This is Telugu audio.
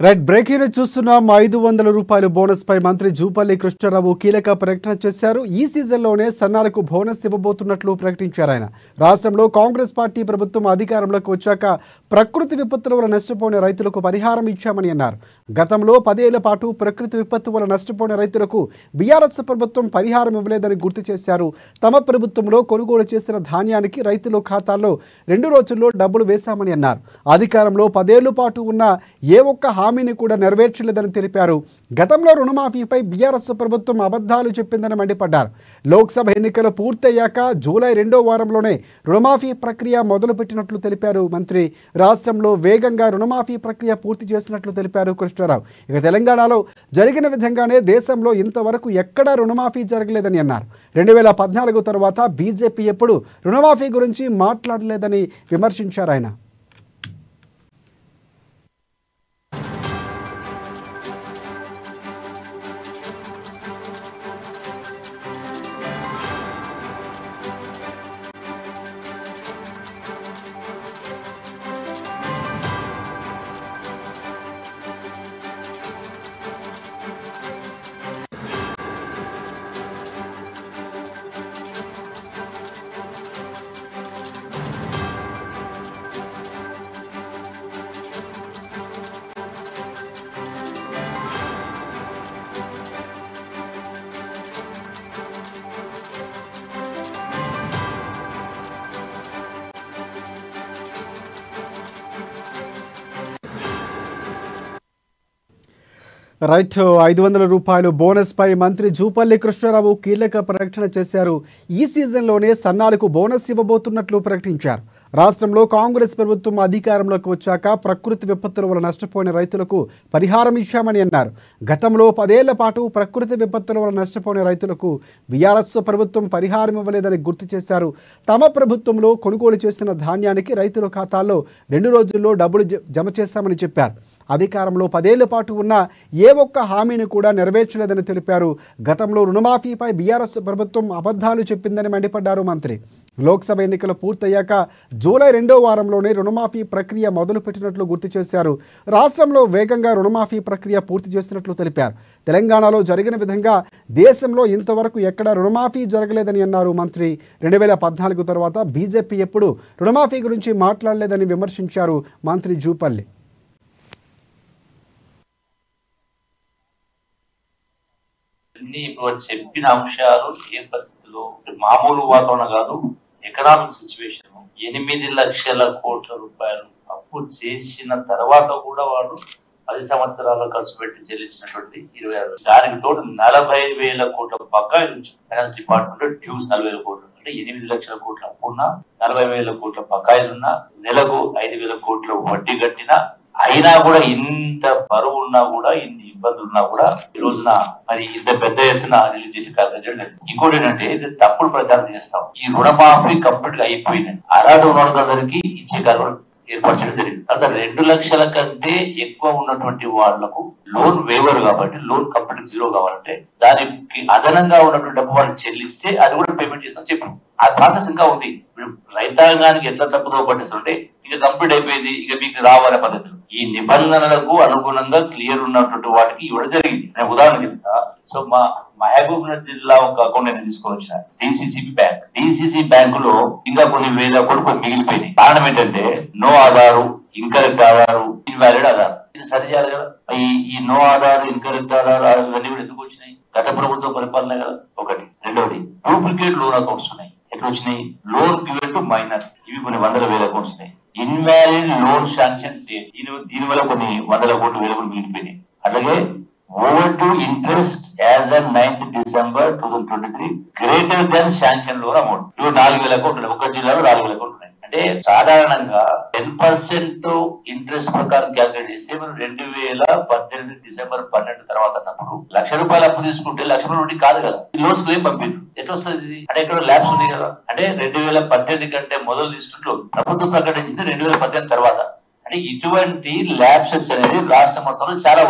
రైట్ బ్రేకింగ్ న్యూస్ చూస్తున్నాం. 500 రూపాయల బోనస్ పై మంత్రి జూపల్లి కృష్ణారావు కీలక ప్రకటన చేశారు. ఈ సీజన్లోనే సన్నాలకు బోనస్ ఇవ్వబోతున్నట్లు ప్రకటించారు. ఆయన రాష్ట్రంలో కాంగ్రెస్ పార్టీ ప్రభుత్వం అధికారంలోకి వచ్చాక ప్రకృతి విపత్తుల వల్ల నష్టపోయిన రైతులకు పరిహారం ఇచ్చామని అన్నారు. గతంలో 10 ఏళ్ల పాటు ప్రకృతి విపత్తు వల్ల నష్టపోయిన రైతులకు బీఆర్ఎస్ ప్రభుత్వం పరిహారం ఇవ్వలేదని గుర్తు చేశారు. తమ ప్రభుత్వంలో కొనుగోలు చేసిన ధాన్యానికి రైతుల ఖాతాల్లో 2 రోజుల్లో డబ్బులు వేశామని అన్నారు. అధికారంలో 10 ఏళ్ల పాటు ఉన్న ఏ ఒక్క హామీని కూడా నెరవేర్చలేదని తెలిపారు. గతంలో రుణమాఫీపై బీఆర్ఎస్ ప్రభుత్వం అబద్ధాలు చెప్పిందని మండిపడ్డారు. లోక్సభ ఎన్నికలు పూర్తయ్యాక జూలై 2వ వారంలోనే రుణమాఫీ ప్రక్రియ మొదలుపెట్టినట్లు తెలిపారు మంత్రి. రాష్ట్రంలో వేగంగా రుణమాఫీ ప్రక్రియ పూర్తి చేసినట్లు తెలిపారు కృష్ణారావు. ఇక తెలంగాణలో జరిగిన విధంగానే దేశంలో ఇంతవరకు ఎక్కడా రుణమాఫీ జరగలేదని అన్నారు. 2014 తర్వాత బీజేపీ ఎప్పుడు రుణమాఫీ గురించి మాట్లాడలేదని విమర్శించారు ఆయన. రైట్ 500 రూపాయలు బోనస్ పై మంత్రి జూపల్లి కృష్ణారావు కీలక ప్రకటన చేశారు. ఈ సీజన్లోనే సన్నాలకు బోనస్ ఇవ్వబోతున్నట్లు ప్రకటించారు. రాష్ట్రంలో కాంగ్రెస్ ప్రభుత్వం అధికారంలోకి వచ్చాక ప్రకృతి విపత్తుల వల్ల నష్టపోయిన రైతులకు పరిహారం ఇచ్చామని అన్నారు. గతంలో 10 ఏళ్ల పాటు ప్రకృతి విపత్తుల వల్ల నష్టపోయిన రైతులకు బీఆర్ఎస్ ప్రభుత్వం పరిహారం ఇవ్వలేదని గుర్తు చేశారు. తమ ప్రభుత్వంలో కొనుగోలు చేసిన ధాన్యానికి రైతుల ఖాతాల్లో 2 రోజుల్లో డబ్బులు జమ చేస్తామని చెప్పారు. అధికారంలో 10 ఏళ్ల పాటు ఉన్న ఏ ఒక్క హామీని కూడా నెరవేర్చలేదని తెలిపారు. గతంలో రుణమాఫీపై బీఆర్ఎస్ ప్రభుత్వం అబద్ధాలు చెప్పిందని మండిపడ్డారు మంత్రి. లోక్సభ ఎన్నికలు పూర్తయ్యాక జూలై 2వ వారంలోనే రుణమాఫీ ప్రక్రియ మొదలుపెట్టినట్లు గుర్తు చేశారు. రాష్ట్రంలో వేగంగా రుణమాఫీ ప్రక్రియ పూర్తి చేస్తున్నట్లు తెలిపారు. తెలంగాణలో జరిగిన విధంగా దేశంలో ఇంతవరకు ఎక్కడా రుణమాఫీ జరగలేదని అన్నారు మంత్రి. 2014 తర్వాత బీజేపీ ఎప్పుడు రుణమాఫీ గురించి మాట్లాడలేదని విమర్శించారు మంత్రి జూపల్లి. ఇప్పుడు చెప్పిన అంశాలు ఏ పరిస్థితిలో మామూలు వాతావరణం కాదు. ఎకనామిక్ సిచ్యువేషన్ 8 లక్షల కోట్ల రూపాయలు అప్పు చేసిన తర్వాత కూడా వాడు 10 సంవత్సరాలు ఖర్చు పెట్టి చెల్లించినటువంటి 26 దానికి తోడు 40,000 కోట్ల బకాయిలు నుంచి ఫైనాన్స్ డిపార్ట్మెంట్ డ్యూస్ 40,000 కోట్లు అంటే 8 లక్షల కోట్ల అప్పు ఉన్నా 40,000 కోట్ల బకాయిలున్నా నెలకు 5,000 కోట్ల వడ్డీ కట్టినా అయినా కూడా ఇంత బరువు ఉన్నా కూడా ఇన్ని ఇబ్బందులు ఉన్నా కూడా ఈ రోజున మరి ఇంత పెద్ద ఎత్తున రిలీజ్ చేసి కార్యక్రమం లేదు. ఇంకోటి ఏంటంటే ఇది తప్పుడు ప్రచారం చేస్తాం. ఈ రుణమాఫీ కంప్లీట్ గా అయిపోయింది. అర్హత ఉన్నందరికీ ఇచ్చే కార్యక్రమం ఏర్పాటు చేయడం జరిగింది. తర్వాత 2 లక్షల కంటే ఎక్కువ ఉన్నటువంటి వాళ్లకు లోన్ వేవర్ కాబట్టి లోన్ కంప్లీట్ 0 కావాలంటే దానికి అదనంగా ఉన్నటువంటి డబ్బు వాళ్ళు చెల్లిస్తే అది కూడా పేమెంట్ చేస్తాం చెప్పాం. ఆ ప్రాసెస్ ఇంకా ఉంది. రైతాంగానికి ఎట్లా తప్పుదో పట్టిస్తుంటే ఇక కంప్లీట్ అయిపోయింది ఇక మీకు రావాలనే పద్ధతులు ఈ నిబంధనలకు అనుగుణంగా క్లియర్ ఉన్నటువంటి వాటికి ఇవ్వడం జరిగింది. నేను ఉదాహరణ చెప్తా. సో మా మహబూబ్నగర్ జిల్లా ఒక అకౌంట్ నేను తీసుకొచ్చిన డిసిసిబి బ్యాంక్. డిసిసి బ్యాంకు లో ఇంకా కొన్ని వేల కోట్లు మిగిలిపోయినాయి. కారణం ఏంటంటే no Aadhaar, incorrect Aadhaar, invalid Aadhaar. ఇది సరి చేయాలి కదా. ఈ నో ఆధార్, ఇన్కరెక్ట్ ఆధార్ ఇవన్నీ కూడా ఎందుకు వచ్చినాయి? గత ప్రభుత్వ పరిపాలన కదా ఒకటి. రెండవది డూప్లికేట్ లోన్ అకౌంట్స్ ఉన్నాయి. ఎట్లా వచ్చినాయి? లోన్ గివెన్ టు మైనర్, ఇవి కొన్ని 100,000 అకౌంట్స్ ఉన్నాయి. ఇన్వాలిడ్ లోన్ శాంక్షన్ దీని వల్ల కొన్ని 100 కోట్లు వేల కోట్లు మిగిలిపోయినాయి. అలాగే over to interest as on 9th December 2023 greater than sanction loan amount. ఇవి 4,000 కోట్లు. ఒక జిల్లాలో 4,000 కోట్లు ఉన్నాయి. అంటే సాధారణంగా 10% ఇంట్రెస్ట్ ప్రకారం క్యాల్కులేట్ చేస్తే మనం 2018 December 12 తర్వాత అన్నప్పుడు ₹1,00,000 అప్పు తీసుకుంటే ₹1,00,000 కాదు కదా. ఈ లోన్స్ క్లెయిమ్ పంపిండు. ఎట్లా వస్తుంది? అంటే ఇక్కడ ల్యాబ్స్ ఉంది కదా. అంటే 2018 కంటే మొదలు తీసుకుంటూ ప్రభుత్వం ప్రకటించింది 2018 తర్వాత. అంటే ఇటువంటి ల్యాబ్సెస్ అనేది రాష్ట్ర మొత్తంలో చాలా